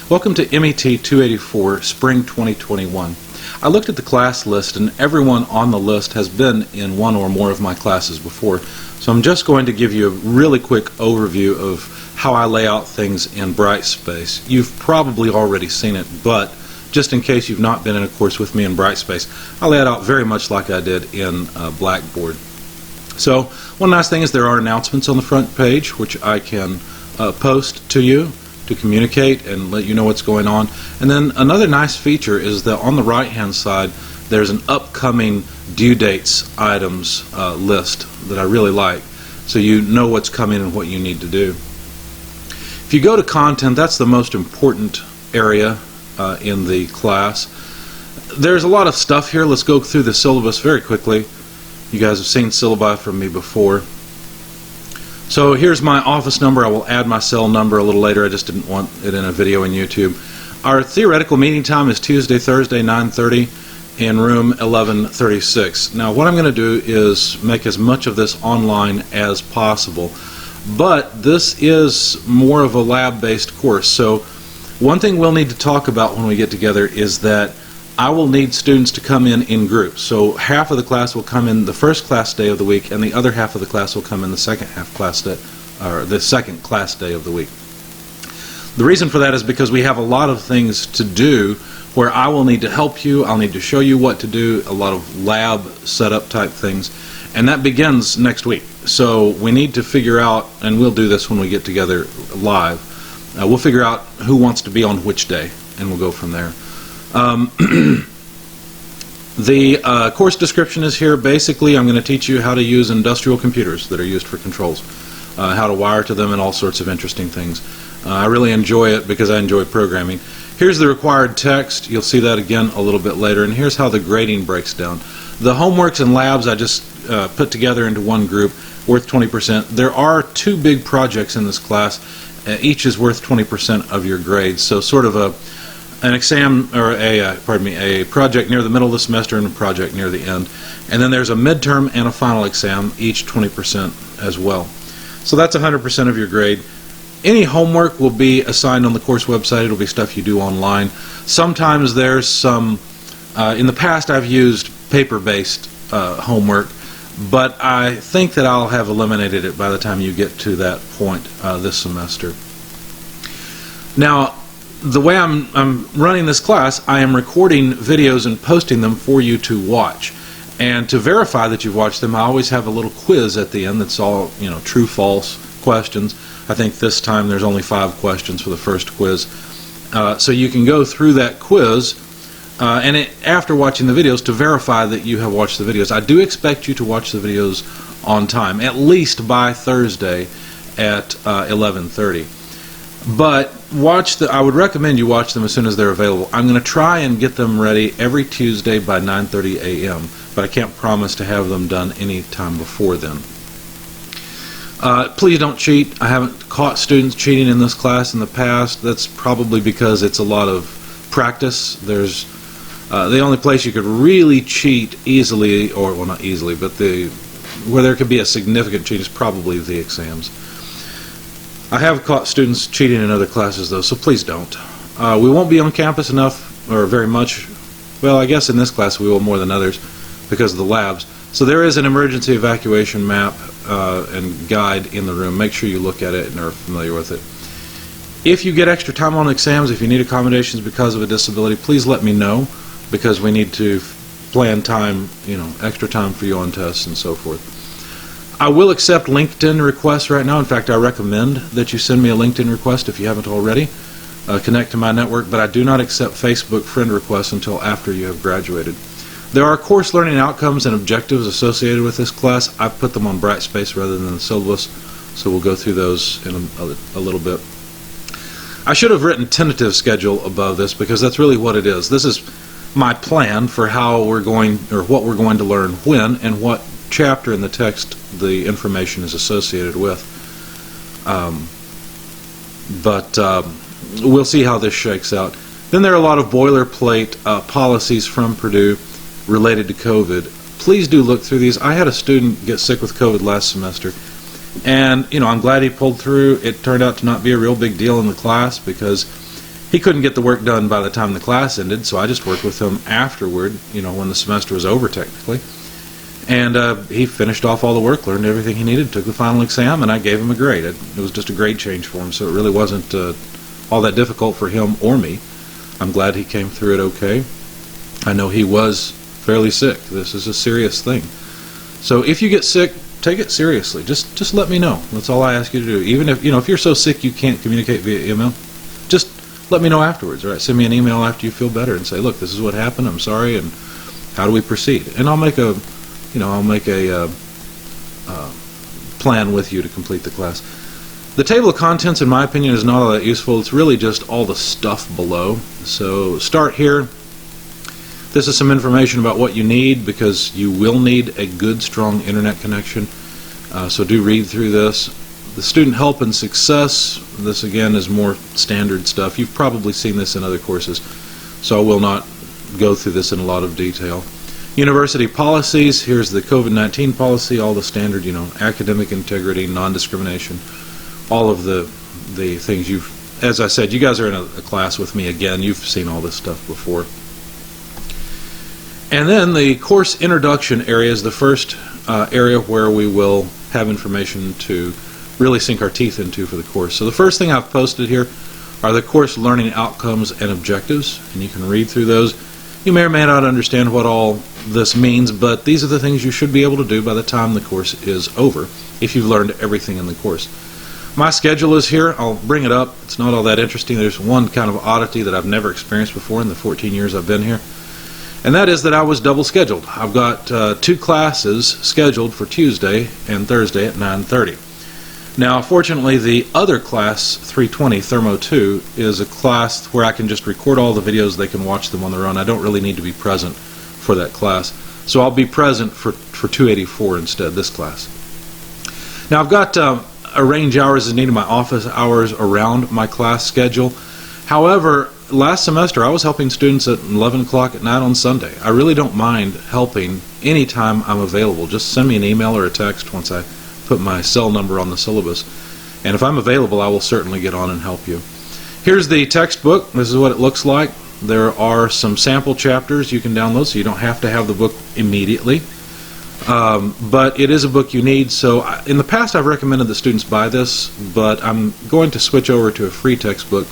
Welcome to MET 284, Spring 2021. I looked at the class list and everyone on the list has been in one or more of my classes before. So I'm just going to give you a really quick overview of how I lay out things in Brightspace. You've probably already seen it, but just in case you've not been in a course with me in Brightspace, I lay it out very much like I did in Blackboard. So one nice thing is there are announcements on the front page which I can post to you to communicate and let you know what's going on. And then another nice feature is that on the right hand side there's an upcoming due dates items list that I really like, so you know what's coming and what you need to do. If you go to content, that's the most important area in the class. There's a lot of stuff here. Let's go through the syllabus very quickly. You guys have seen syllabi from me before. So here's my office number. I will add my cell number a little later. I just didn't want it in a video in YouTube. Our theoretical meeting time is Tuesday, Thursday, 9:30 in room 1136. Now what I'm going to do is make as much of this online as possible. But this is more of a lab-based course. So one thing we'll need to talk about when we get together is that I will need students to come in groups. So half of the class will come in the first class day of the week, and the other half of the class will come in the second class day of the week. The reason for that is because we have a lot of things to do where I will need to help you, I'll need to show you what to do, a lot of lab setup type things, and that begins next week. So we need to figure out, and we'll do this when we get together live, we'll figure out who wants to be on which day, and we'll go from there. The course description is here. Basically, I'm going to teach you how to use industrial computers that are used for controls, how to wire to them, and all sorts of interesting things. I really enjoy it because I enjoy programming. Here's the required text. You'll see that again a little bit later. And here's how the grading breaks down. The homeworks and labs I just put together into one group, worth 20%. There are two big projects in this class. Each is worth 20% of your grade. So sort of an exam, or a project near the middle of the semester and a project near the end. And then there's a midterm and a final exam, each 20% as well. So that's 100% of your grade. Any homework will be assigned on the course website. It'll be stuff you do online. Sometimes there's some, in the past I've used paper-based homework, but I think that I'll have eliminated it by the time you get to that point this semester. Now, the way I'm running this class, I am recording videos and posting them for you to watch. And to verify that you've watched them, I always have a little quiz at the end that's all, true, false questions. I think this time there's only 5 questions for the first quiz. So you can go through that quiz after watching the videos to verify that you have watched the videos. I do expect you to watch the videos on time, at least by Thursday at 11:30. But I would recommend you watch them as soon as they're available. I'm going to try and get them ready every Tuesday by 9:30 a.m., but I can't promise to have them done any time before then. Please don't cheat. I haven't caught students cheating in this class in the past. That's probably because it's a lot of practice. There's the only place you could really cheat easily, or well, not easily, but where there could be a significant cheat is probably the exams. I have caught students cheating in other classes though, so please don't. We won't be on campus enough, or very much. Well, I guess in this class we will more than others because of the labs. So there is an emergency evacuation map and guide in the room. Make sure you look at it and are familiar with it. If you get extra time on exams, if you need accommodations because of a disability, please let me know, because we need to plan time, extra time for you on tests and so forth. I will accept LinkedIn requests right now. In fact, I recommend that you send me a LinkedIn request if you haven't already. Connect to my network, but I do not accept Facebook friend requests until after you have graduated. There are course learning outcomes and objectives associated with this class. I've put them on Brightspace rather than the syllabus, so we'll go through those in a little bit. I should have written tentative schedule above this because that's really what it is. This is my plan for how we're going, or what we're going to learn when, and what chapter in the text the information is associated with. We'll see how this shakes out. Then there are a lot of boilerplate policies from Purdue related to COVID. Please do look through these. I had a student get sick with COVID last semester, and I'm glad he pulled through. It turned out to not be a real big deal in the class because He couldn't get the work done by the time the class ended, so I just worked with him afterward, when the semester was over technically. And he finished off all the work, learned everything he needed, took the final exam, and I gave him a grade. It was just a grade change for him, so it really wasn't all that difficult for him or me. I'm glad he came through it okay. I know he was fairly sick. This is a serious thing. So if you get sick, take it seriously. Just let me know. That's all I ask you to do. Even if if you're so sick you can't communicate via email, just let me know afterwards. All right, send me an email after you feel better and say, look, this is what happened. I'm sorry, and how do we proceed? And I'll make a plan with you to complete the class. The table of contents, in my opinion, is not all that useful. It's really just all the stuff below. So start here. This is some information about what you need, because you will need a good, strong internet connection. So do read through this. The student help and success, this again is more standard stuff. You've probably seen this in other courses, so I will not go through this in a lot of detail. University policies, here's the COVID-19 policy, all the standard, academic integrity, non-discrimination, all of the things as I said, you guys are in a class with me again. You've seen all this stuff before. And then the course introduction area is the first area where we will have information to really sink our teeth into for the course. So the first thing I've posted here are the course learning outcomes and objectives, and you can read through those. You may or may not understand what all this means, but these are the things you should be able to do by the time the course is over, if you've learned everything in the course. My schedule is here. I'll bring it up. It's not all that interesting. There's one kind of oddity that I've never experienced before in the 14 years I've been here, and that is that I was double scheduled. I've got 2 classes scheduled for Tuesday and Thursday at 9:30. Now, fortunately, the other class, 320, Thermo 2, is a class where I can just record all the videos. They can watch them on their own. I don't really need to be present for that class. So I'll be present for 284 instead, this class. Now, I've got arrange hours as needed, my office hours around my class schedule. However, last semester I was helping students at 11 o'clock at night on Sunday. I really don't mind helping anytime I'm available. Just send me an email or a text once I put my cell number on the syllabus, and if I'm available I will certainly get on and help you. Here's the textbook. This is what it looks like. There are some sample chapters you can download, so you don't have to have the book immediately, but it is a book you need. So in the past I've recommended that students buy this, but I'm going to switch over to a free textbook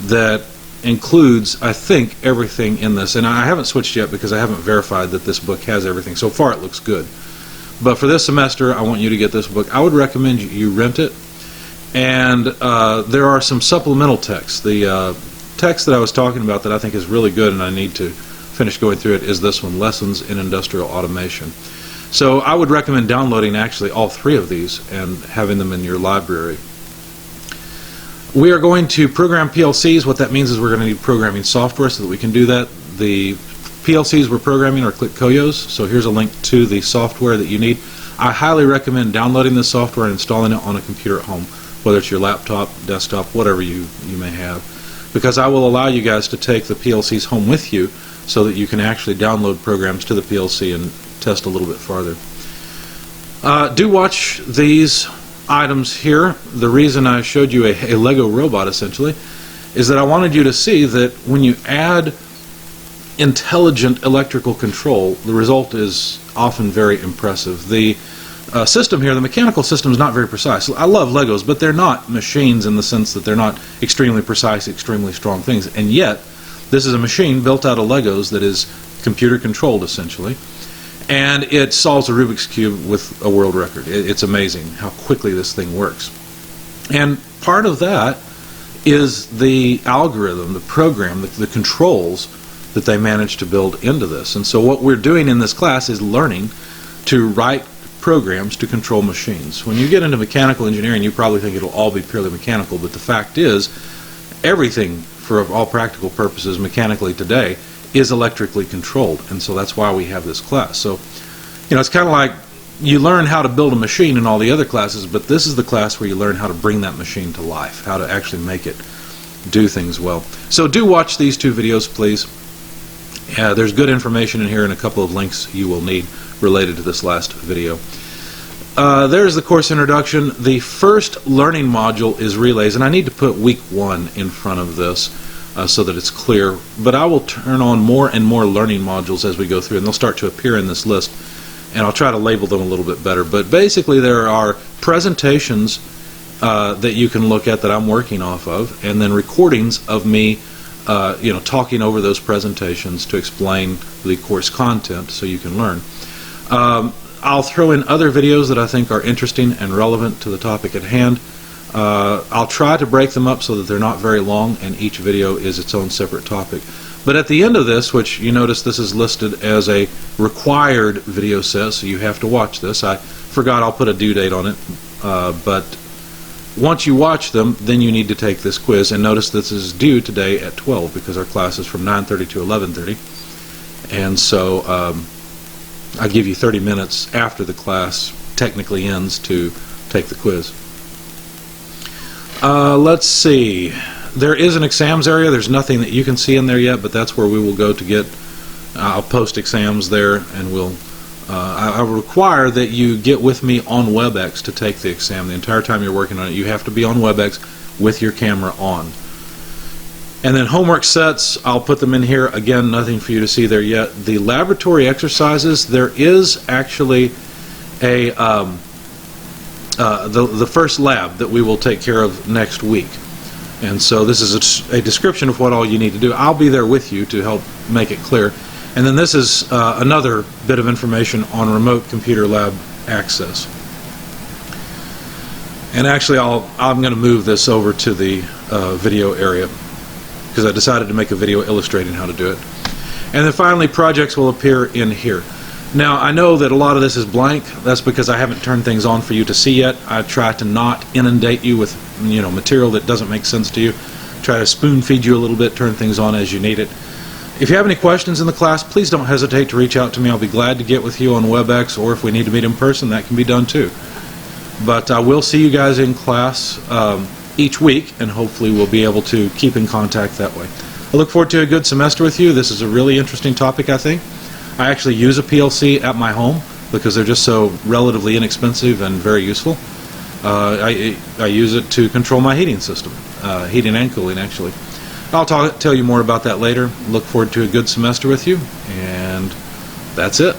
that includes, I think, everything in this, and I haven't switched yet because I haven't verified that this book has everything. So far it looks good. But for this semester, I want you to get this book. I would recommend you rent it. And there are some supplemental texts. The text that I was talking about that I think is really good, and I need to finish going through it, is this one, Lessons in Industrial Automation. So I would recommend downloading actually all 3 of these and having them in your library. We are going to program PLCs. What that means is we're going to need programming software so that we can do that. The PLCs we're programming are ClickCoyos, so here's a link to the software that you need. I highly recommend downloading this software and installing it on a computer at home, whether it's your laptop, desktop, whatever you may have, because I will allow you guys to take the PLCs home with you so that you can actually download programs to the PLC and test a little bit farther. Do watch these items here. The reason I showed you a Lego robot essentially is that I wanted you to see that when you add intelligent electrical control, the result is often very impressive. The system here, the mechanical system, is not very precise. I love Legos, but they're not machines in the sense that they're not extremely precise, extremely strong things, and yet this is a machine built out of Legos that is computer controlled essentially, and it solves a Rubik's Cube with a world record. It's amazing how quickly this thing works. And part of that is the algorithm, the program, the controls that they managed to build into this. And so what we're doing in this class is learning to write programs to control machines. When you get into mechanical engineering, you probably think it'll all be purely mechanical, but the fact is everything, for all practical purposes, mechanically today is electrically controlled, and so that's why we have this class. So, it's kind of like you learn how to build a machine in all the other classes, but this is the class where you learn how to bring that machine to life, how to actually make it do things well. So do watch these 2 videos, please. There's good information in here and a couple of links you will need related to this last video. There's the course introduction. The first learning module is relays, and I need to put week 1 in front of this. so that it's clear. But I will turn on more and more learning modules as we go through, and they'll start to appear in this list, and I'll try to label them a little bit better. But basically there are presentations that you can look at that I'm working off of, and then recordings of me talking over those presentations to explain the course content so you can learn. I'll throw in other videos that I think are interesting and relevant to the topic at hand. I'll try to break them up so that they're not very long and each video is its own separate topic. But at the end of this, which you notice this is listed as a required video set, so you have to watch this. I forgot I'll put a due date on it, but once you watch them, then you need to take this quiz. And notice this is due today at 12 because our class is from 9:30 to 11:30. And so I give you 30 minutes after the class technically ends to take the quiz. Let's see. There is an exams area. There's nothing that you can see in there yet, but that's where we will go to get. I'll post exams there, and I require that you get with me on WebEx to take the exam. The entire time you're working on it, you have to be on WebEx with your camera on. And then homework sets, I'll put them in here. Again, nothing for you to see there yet. The laboratory exercises, there is actually a the first lab that we will take care of next week. And so this is a description of what all you need to do. I'll be there with you to help make it clear. And then this is another bit of information on remote computer lab access. And actually I'm going to move this over to the video area because I decided to make a video illustrating how to do it. And then finally, projects will appear in here. Now I know that a lot of this is blank. That's because I haven't turned things on for you to see yet. I try to not inundate you with material that doesn't make sense to you. Try to spoon feed you a little bit, turn things on as you need it. If you have any questions in the class, please don't hesitate to reach out to me. I'll be glad to get with you on WebEx, or if we need to meet in person, that can be done too. But I will see you guys in class each week, and hopefully we'll be able to keep in contact that way. I look forward to a good semester with you. This is a really interesting topic, I think. I actually use a PLC at my home because they're just so relatively inexpensive and very useful. I use it to control my heating system, heating and cooling actually. I'll tell you more about that later. Look forward to a good semester with you, and that's it.